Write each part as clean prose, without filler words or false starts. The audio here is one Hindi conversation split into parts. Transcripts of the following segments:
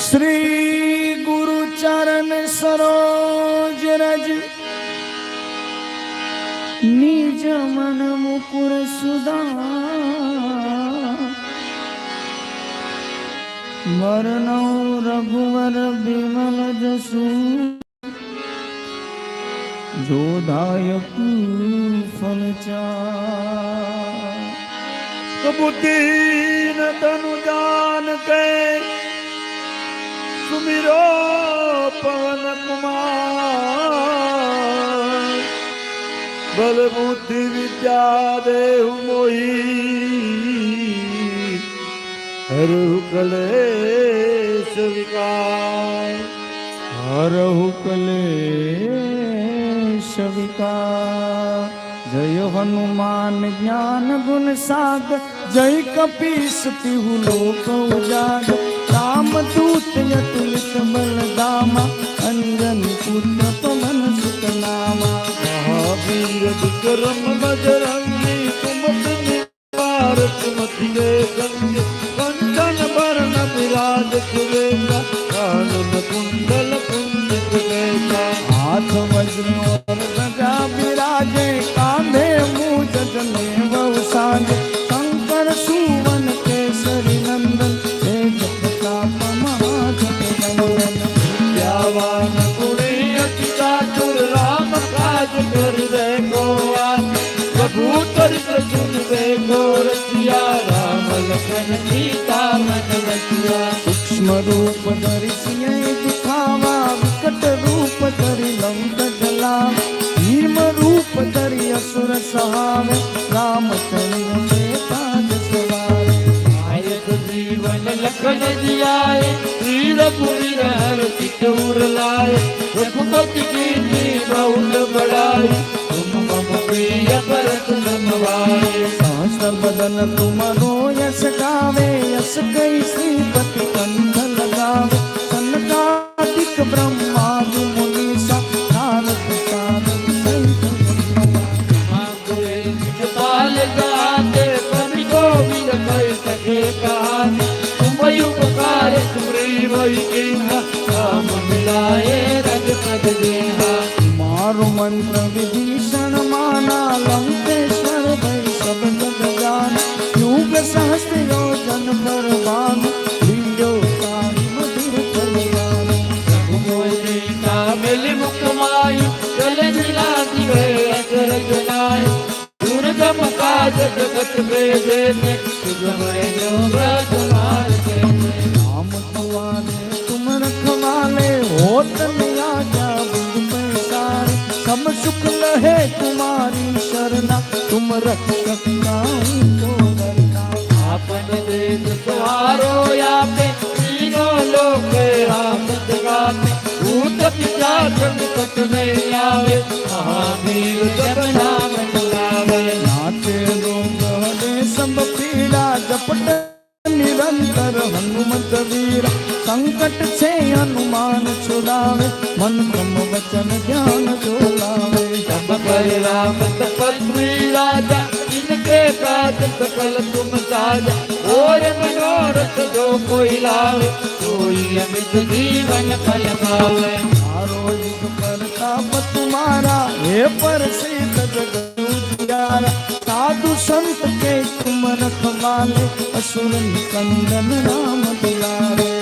श्री गुरु चरण सरोज रज निज मन मुकुर सुधा वरनौ रघुवर बिमल जसु जो दायक फल बुद्धि न तनु जान के सुमिरो पवन कुमार बल बुद्धि विद्या देहु मोही हरहु कलेश विकार हरहु कलेश विकार। जय हनुमान ज्ञान गुण सागर जय कपीस तिहु लोक उजागर राम दूत अतुलित बल धामा अंजनी पुत्र पवन सुत नामा महावीर विक्रम बजरंगी कुमति निवार सुमति के गंगे कंचन वरण विराज सुवेगा कानन कुंडल कुंजित केसा हाथ वज्र और ध्वजा विराजे कांधे मूज जनेऊ साजे शंकर सुवन केसरी नंदन तेज प्रताप महाजगवंदन विद्यावान गुणी अति चातुर राम काज करबे को प्रभु चरित सुनबे को रसिया राम लखन सीता मन रसिया सूक्ष्म रूप धरि सियहि दिखावा विकट रूप धरि लंक जलावा भीम रूप धरि असुर सहारे रामचंद्र के काज सवारे नायक जीवन लखन जियाए श्री रघुवीर हर सिर लाए रघुपति कीन्ही बहुत बड़ाई तुम मम प्रिय भरत नमवाए सहस्र बदन तुमरो यश गावे यश कई श्रीपति कंठ लगावे सनकादिक ब्रह्मादि मुनीसा नारद सारद सहित पाल गाते कवि गोविंद कह सके कहानी तुम उपकार तुमरी वही कीन्हा राम मिलाए रघुपत दीन्हा मारु मंत्र विभीषण माना लंकेश्वर भय सब जग जाना युग सहस्त्र योजन पर भानु लील्यो ताहि मधुर फल जानु रघुबर सीता मिलि मुख माहि चले जिला दिए अचरज नाहि दुर्गम काज जगत बेजेते सुगमय जो व्रत मार राम दुआरे तुम रखवाले होत न आज्ञा बिन पैसारे सब सुख लहे तुम्हारी शरणा तुम रक्षक नाहि को डरना आपन देश तुम्हारो यापे तीनों लोक रामत गाते भूत पिशाच निकट नहीं आवे महावीर जब नाम बुलावे नाचे रोग हरे सब पीड़ा जपट निरंतर हनुमत वीरा संकट से हनुमान छुड़ावे मन क्रम वचन ध्यान जो लावे जब पर राम तपस्वी राजा इनके काज सकल तुम साजा और मनोरथ जो कोई लावे कोई अमित जीवन फल पावे मारो युग प्रताप तुम्हारा हे प्रसिद्ध जगत उजियारा साधु संत के तुम रखवाले असुर निकंदन राम दुलारे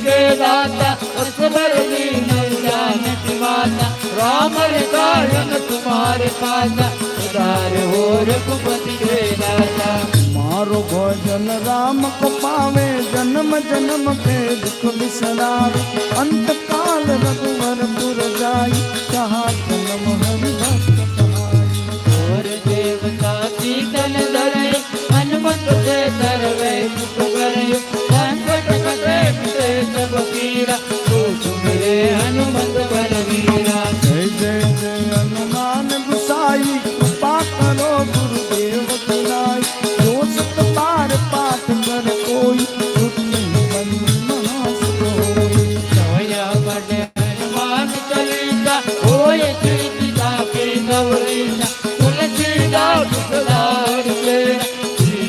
के दाता असबर दीन जानकी माता राम गायन तुम्हारे पासा उदार हो रघुपति के दाता मारो भोजन राम को पावे जन्म जन्म के दुख बिसरावे अंत काल रघुवर पुर जाई कहा जन्म हरि भक्त कहाई और देवता शीतल धरे हनुमत से धरवे सुख करे संकट कटे मिटे सब पीरा तो तुम्हारे हनुमत बलवीरा जय जय जय हनुमान गुसाई कृपा करो गुरुदेव तुलाई जो सत बार पाठ कर कोई दुख नहीं बंदी महासुख होई जया बड़े हनुमान चालीसा होए सीता के गौरीसा तुलसीदास सदा हरि के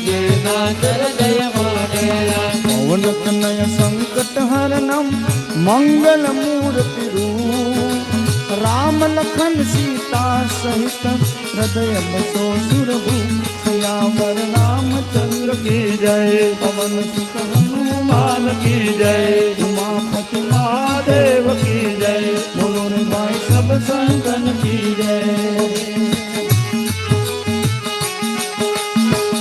जय नाथ जय मानेला पवन रत्नय संकट हरणम मंगल मूर्ति रूप राम लखन सीता सहित हृदय बसो सुरभूप सियावर रामचंद्र की जय पवन सुत हनुमान मान की जय